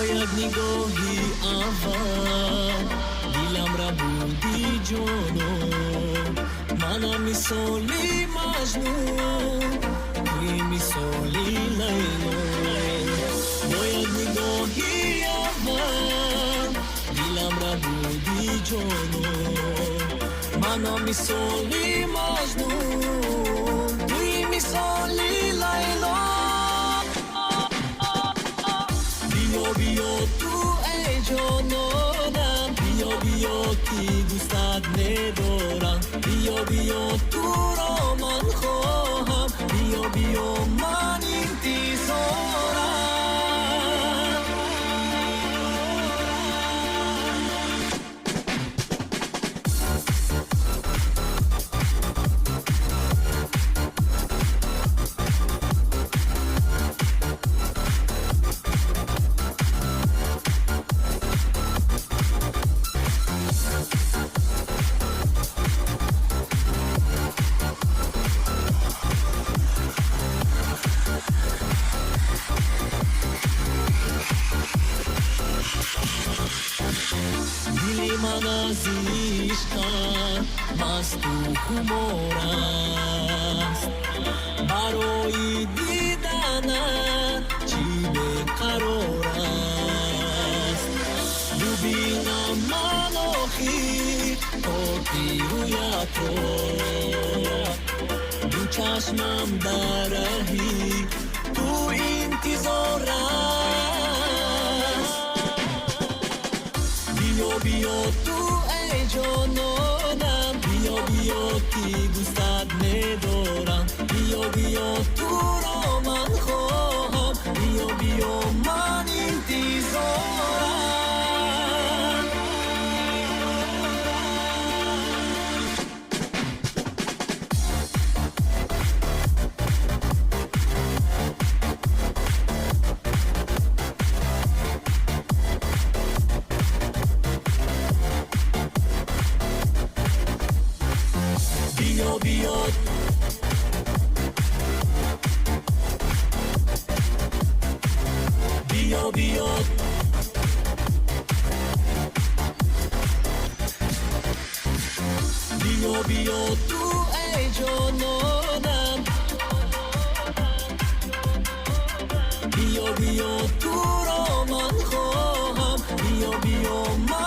یک نگاهی اول دیلم را بودی جانو منم مثالی مجنون توی مثالی لیلا با یک نگاهی اول دیلم را بودی جانو منم مثالی مجنون توی مثالی لیلا بیا تو ای جانانم بیا که دوستت ندارم بیا تو را من خواهم بیا من انتظارم من از عشقت مست و خمار است برای دیدنت چی بیقرار است ببینم من آخر خاطی رویت را دو چشمم در راهی تو انتظار است بیا تو ای جانانم بیا که دوستت ندارم بیا تو را من خواهم بیا من انتظارم بیا تو ای جانانم بیا تو را من خواهم بیا من